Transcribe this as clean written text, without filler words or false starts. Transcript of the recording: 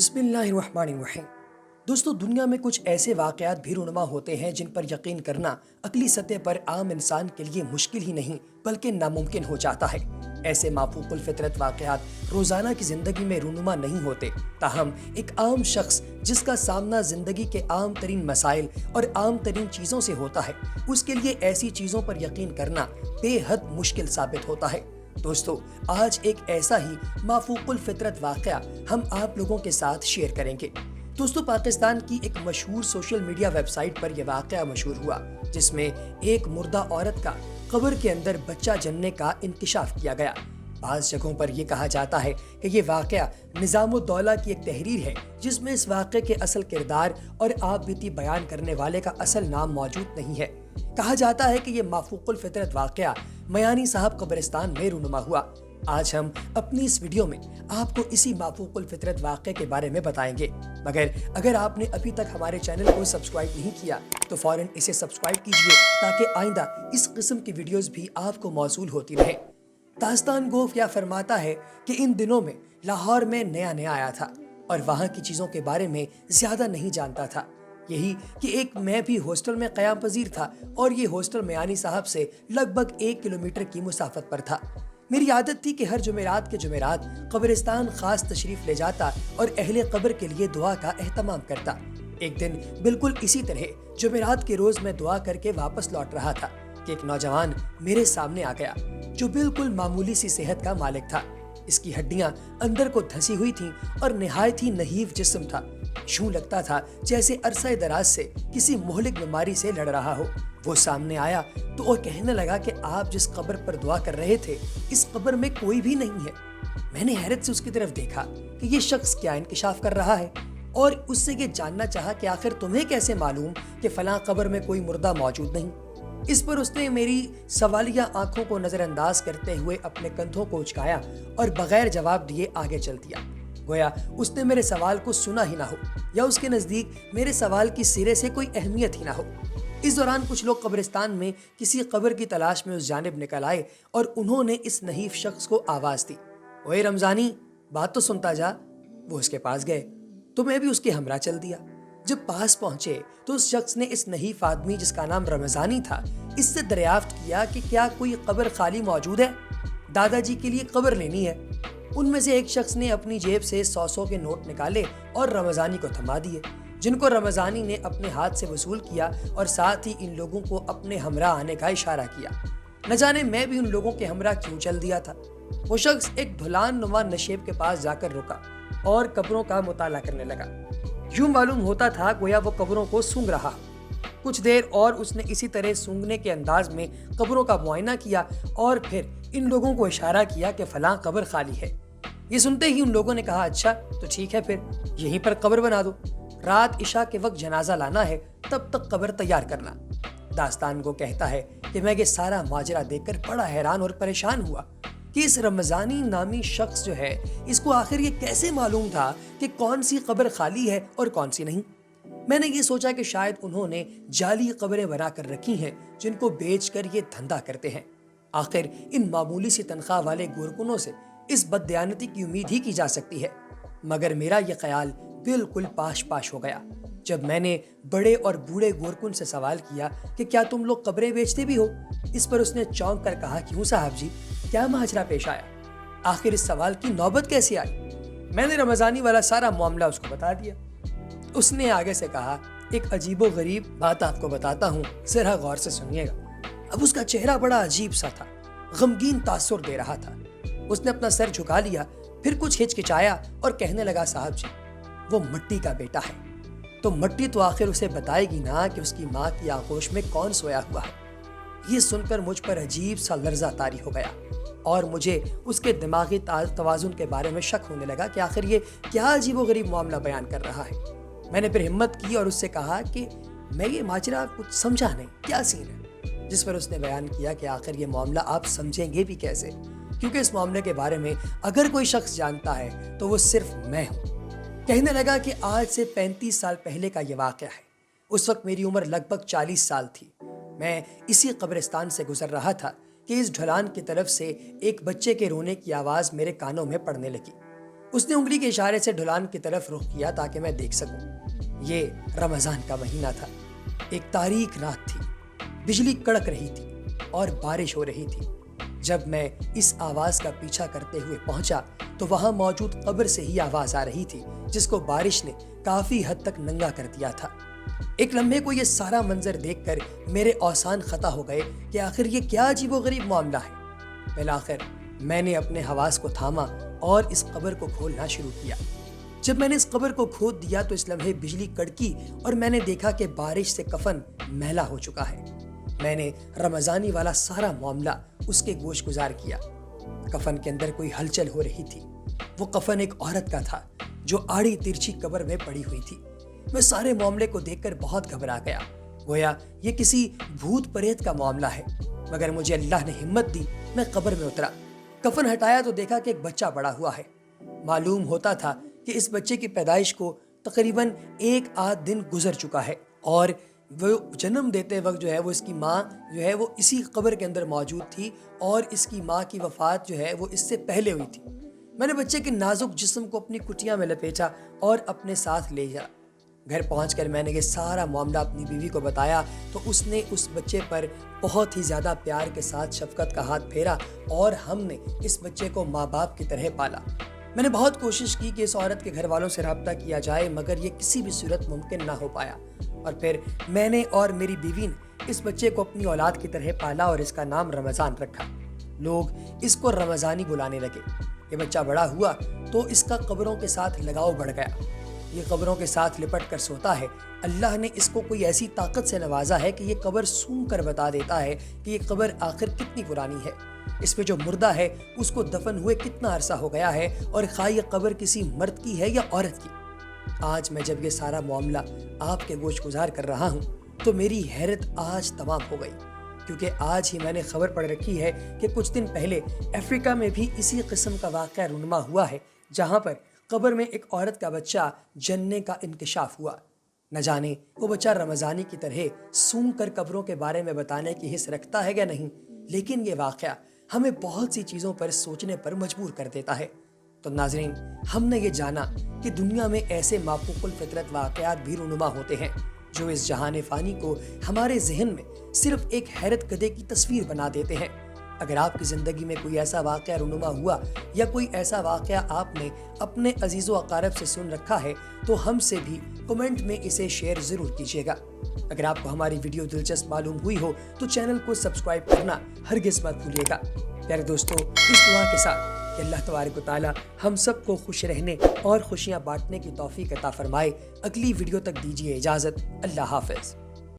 بسم اللہ الرحمن الرحیم۔ دوستو، دنیا میں کچھ ایسے واقعات بھی رونما ہوتے ہیں جن پر یقین کرنا عقلی سطح پر عام انسان کے لیے مشکل ہی نہیں بلکہ ناممکن ہو جاتا ہے۔ ایسے مافوق الفطرت واقعات روزانہ کی زندگی میں رونما نہیں ہوتے، تاہم ایک عام شخص جس کا سامنا زندگی کے عام ترین مسائل اور عام ترین چیزوں سے ہوتا ہے، اس کے لیے ایسی چیزوں پر یقین کرنا بے حد مشکل ثابت ہوتا ہے۔ دوستو، آج ایک ایسا ہی مافوق الفطرت واقعہ ہم آپ لوگوں کے ساتھ شیئر کریں گے۔ دوستو، پاکستان کی ایک مشہور سوشل میڈیا ویب سائٹ پر یہ واقعہ مشہور ہوا، جس میں ایک مردہ عورت کا قبر کے اندر بچہ جننے کا انکشاف کیا گیا۔ بعض جگہوں پر یہ کہا جاتا ہے کہ یہ واقعہ نظام الدولہ کی ایک تحریر ہے، جس میں اس واقعے کے اصل کردار اور آپ بیتی بیان کرنے والے کا اصل نام موجود نہیں ہے۔ کہا جاتا ہے کہ یہ مافوق الفطرت واقعہ میانی صاحب قبرستان میں رونما ہوا۔ آج ہم اپنی اس ویڈیو میں آپ کو اسی مافوق الفطرت واقعے کے بارے میں بتائیں گے، مگر اگر آپ نے ابھی تک ہمارے چینل کو سبسکرائب نہیں کیا تو فوراً اسے سبسکرائب کیجیے تاکہ آئندہ اس قسم کی ویڈیوز بھی آپ کو موصول ہوتی رہیں۔ داستان گو کیا فرماتا ہے کہ ان دنوں میں لاہور میں نیا آیا تھا اور وہاں کی چیزوں کے بارے میں زیادہ نہیں جانتا تھا۔ یہی کہ میں بھی ہاسٹل میں قیام پذیر تھا اور یہ ہاسٹل میانی صاحب سے لگ بھگ 1 کلومیٹر کی مسافت پر تھا۔ میری عادت تھی کہ ہر جمعرات کے جمعرات قبرستان خاص تشریف لے جاتا اور اہل قبر کے لیے دعا کا اہتمام کرتا۔ ایک دن بالکل اسی طرح جمعرات کے روز میں دعا کر کے واپس لوٹ رہا تھا کہ ایک نوجوان میرے سامنے آ گیا جو بالکل معمولی سی صحت کا مالک تھا۔ اس کی ہڈیاں اندر کو دھسی ہوئی تھیں اور نہایت ہی نحیف جسم تھا۔ یوں لگتا تھا جیسے عرصہ دراز سے کسی مہلک بیماری سے لڑ رہا ہو۔ وہ سامنے آیا تو وہ کہنے لگا کہ آپ جس قبر پر دعا کر رہے تھے، اس قبر میں کوئی بھی نہیں ہے۔ میں نے حیرت سے اس کی طرف دیکھا کہ یہ شخص کیا انکشاف کر رہا ہے، اور اس سے یہ جاننا چاہا کہ آخر تمہیں کیسے معلوم کہ فلاں قبر میں کوئی مردہ موجود نہیں۔ اس پر اس نے میری سوالیہ آنکھوں کو نظر انداز کرتے ہوئے اپنے کندھوں کو اچکایا اور بغیر جواب دیے آگے چل دیا، گویا اس نے میرے سوال کو سنا ہی نہ ہو یا اس کے نزدیک میرے سوال کی سرے سے کوئی اہمیت ہی نہ ہو۔ اس دوران کچھ لوگ قبرستان میں کسی قبر کی تلاش میں اس جانب نکل آئے اور انہوں نے اس نحیف شخص کو آواز دی، اوے رمضانی، بات تو سنتا جا۔ وہ اس کے پاس گئے تو میں بھی اس کے ہمراہ چل دیا۔ جب پاس پہنچے تو اس شخص نے اس نحیف آدمی جس کا نام رمضانی تھا، اس سے دریافت کیا کہ کیا کوئی قبر خالی موجود ہے، دادا جی کے لیے قبر لینی ہے۔ ان میں سے ایک شخص نے اپنی جیب سے 100 کے نوٹ نکالے اور رمضانی کو تھما دیے، جن کو رمضانی نے اپنے ہاتھ سے وصول کیا اور ساتھ ہی ان لوگوں کو اپنے ہمراہ آنے کا اشارہ کیا۔ نہ جانے میں بھی ان لوگوں کے ہمراہ کیوں چل دیا تھا۔ وہ شخص ایک دھلان نما نشیب کے پاس جا کر رکا اور قبروں کا مطالعہ کرنے لگا۔ یوں معلوم ہوتا تھا گویا وہ قبروں کو سونگ رہا۔ کچھ دیر اور اس نے اسی طرح سونگنے کے انداز میں قبروں کا معائنہ کیا اور پھر ان لوگوں کو اشارہ کیا کہ فلاں قبر خالی ہے۔ یہ سنتے ہی ان لوگوں نے کہا، اچھا تو ٹھیک ہے، پھر یہیں پر قبر بنا دو، رات عشاء کے وقت جنازہ لانا ہے، تب تک قبر تیار کرنا۔ داستان کو کہتا ہے کہ میں یہ سارا ماجرا دیکھ کر بڑا حیران اور پریشان ہوا کہ اس رمضانی نامی شخص جو ہے، اس کو آخر یہ کیسے معلوم تھا کہ کون سی قبر خالی ہے اور کون سی نہیں۔ میں نے یہ سوچا کہ شاید انہوں نے جعلی قبریں بنا کر رکھی ہیں جن کو بیچ کر یہ دھندا کرتے ہیں۔ آخر ان معمولی سی تنخواہ والے گورکنوں سے اس بددیانتی کی امید ہی کی جا سکتی ہے۔ مگر میرا یہ خیال بالکل پاش ہو گیا جب میں نے بڑے اور بوڑھے گورکن سے سوال کیا کہ کیا تم لوگ قبریں بیچتے بھی ہو؟ اس پر اس نے چونک کر کہا، کیوں صاحب جی، کیا ماجرا پیش آیا؟ آخر اس سوال کی نوبت کیسے آئی؟ میں نے رمضانی والا سارا معاملہ اس کو بتا دیا۔ اس نے آگے سے کہا، ایک عجیب و غریب بات آپ کو بتاتا ہوں، ذرا غور سے سنیے گا۔ اب اس کا چہرہ بڑا عجیب سا تھا، غمگین تاثر دے رہا تھا۔ اس نے اپنا سر جھکا لیا، پھر کچھ ہچکچایا اور کہنے لگا، صاحب جی، وہ مٹی کا بیٹا ہے، تو مٹی تو آخر اسے بتائے گی نا کہ اس کی ماں کی آغوش میں کون سویا ہوا ہے۔ یہ سن کر مجھ پر عجیب سا لرزہ طاری ہو گیا اور مجھے اس کے دماغی توازن کے بارے میں شک ہونے لگا کہ آخر یہ کیا عجیب و غریب معاملہ بیان کر رہا ہے۔ میں نے پھر ہمت کی اور اس سے کہا کہ میں یہ ماجرا کچھ سمجھا نہیں، کیا سین ہے؟ جس پر اس نے بیان کیا کہ آخر یہ معاملہ آپ سمجھیں گے بھی کیسے، کیونکہ اس معاملے کے بارے میں اگر کوئی شخص جانتا ہے تو وہ صرف میں ہوں۔ کہنے لگا کہ آج سے 35 سال پہلے کا یہ واقعہ ہے۔ اس وقت میری عمر لگ بھگ 40 سال تھی۔ میں اسی قبرستان سے گزر رہا تھا کہ اس ڈھلان کی طرف سے ایک بچے کے رونے کی آواز میرے کانوں میں پڑنے لگی۔ اس نے انگلی کے اشارے سے ڈھلان کی طرف رخ کیا تاکہ میں دیکھ سکوں۔ یہ رمضان کا مہینہ تھا، ایک تاریک رات تھی، بجلی کڑک رہی تھی اور بارش ہو رہی تھی۔ جب میں اس آواز کا پیچھا کرتے ہوئے پہنچا تو وہاں موجود قبر سے ہی آواز آ رہی تھی، جس کو بارش نے کافی حد تک ننگا کر دیا تھا۔ ایک لمحے کو یہ سارا منظر دیکھ کر میرے اوسان خطا ہو گئے کہ آخر یہ کیا عجیب و غریب معاملہ ہے۔ بالآخر میں نے اپنے حواس کو تھاما اور اس قبر کو کھولنا شروع کیا۔ جب میں نے اس قبر کو کھود دیا تو اس لمحے بجلی کڑکی اور میں نے دیکھا کہ بارش سے کفن میلا ہو چکا ہے۔ میں نے رمضانی والا سارا معاملہ اس کے گوش گزار کیا۔ کفن کے اندر کوئی ہلچل ہو رہی تھی۔ وہ کفن ایک عورت کا تھا جو آڑی ترچھی قبر میں پڑی ہوئی تھی۔ میں سارے معاملے کو دیکھ کر بہت گھبرا گیا، گویا یہ کسی بھوت پریت کا معاملہ ہے، مگر مجھے اللہ نے ہمت دی۔ میں قبر میں اترا، کفن ہٹایا تو دیکھا کہ ایک بچہ پڑا ہوا ہے۔ معلوم ہوتا تھا کہ اس بچے کی پیدائش کو تقریباً 1 دن گزر چکا ہے اور وہ جنم دیتے وقت جو ہے وہ اس کی ماں جو ہے وہ اسی قبر کے اندر موجود تھی اور اس کی ماں کی وفات جو ہے وہ اس سے پہلے ہوئی تھی۔ میں نے بچے کے نازک جسم کو اپنی کٹیا میں لپیٹا اور اپنے ساتھ لے جا۔ گھر پہنچ کر میں نے یہ سارا معاملہ اپنی بیوی کو بتایا تو اس نے اس بچے پر بہت ہی زیادہ پیار کے ساتھ شفقت کا ہاتھ پھیرا اور ہم نے اس بچے کو ماں باپ کی طرح پالا۔ میں نے بہت کوشش کی کہ اس عورت کے گھر والوں سے رابطہ کیا جائے، مگر یہ کسی بھی صورت ممکن نہ ہو پایا، اور پھر میں نے اور میری بیوی نے اس بچے کو اپنی اولاد کی طرح پالا اور اس کا نام رمضان رکھا۔ لوگ اس کو رمضانی بلانے لگے۔ یہ بچہ بڑا ہوا تو اس کا قبروں کے ساتھ لگاؤ بڑھ گیا۔ یہ قبروں کے ساتھ لپٹ کر سوتا ہے۔ اللہ نے اس کو کوئی ایسی طاقت سے نوازا ہے کہ یہ قبر سونگ کر بتا دیتا ہے کہ یہ قبر آخر کتنی پرانی ہے، اس پہ جو مردہ ہے اس کو دفن ہوئے کتنا عرصہ ہو گیا ہے، اور خواہ یہ قبر کسی مرد کی ہے یا عورت کی۔ آج میں جب یہ سارا معاملہ آپ کے گوش گزار کر رہا ہوں تو میری حیرت آج تمام ہو گئی، کیونکہ آج ہی میں نے خبر پڑھ رکھی ہے کہ کچھ دن پہلے افریقہ میں بھی اسی قسم کا واقعہ رونما ہوا ہے، جہاں پر قبر میں ایک عورت کا بچہ جننے کا انکشاف ہوا۔ نہ جانے وہ بچہ رمضانی کی طرح سونگ کر قبروں کے بارے میں بتانے کی حس رکھتا ہے یا نہیں، لیکن یہ واقعہ ہمیں بہت سی چیزوں پر سوچنے پر مجبور کر دیتا ہے۔ تو ناظرین، ہم نے یہ جانا کہ دنیا میں ایسے مافوق الفطرت واقعات بھی رونما ہوتے ہیں جو اس جہان فانی کو ہمارے ذہن میں صرف ایک حیرت کدے کی تصویر بنا دیتے ہیں۔ اگر آپ کی زندگی میں کوئی ایسا واقعہ رونما ہوا یا کوئی ایسا واقعہ آپ نے اپنے عزیز و اقارب سے سن رکھا ہے تو ہم سے بھی کمنٹ میں اسے شیئر ضرور کیجیے گا۔ اگر آپ کو ہماری ویڈیو دلچسپ معلوم ہوئی ہو تو چینل کو سبسکرائب کرنا ہرگز مت بھولیے گا۔ پیارے دوستو، اس دعا کے ساتھ کہ اللہ تبارک و تعالی ہم سب کو خوش رہنے اور خوشیاں بانٹنے کی توفیق عطا فرمائے، اگلی ویڈیو تک دیجیے اجازت۔ اللہ حافظ۔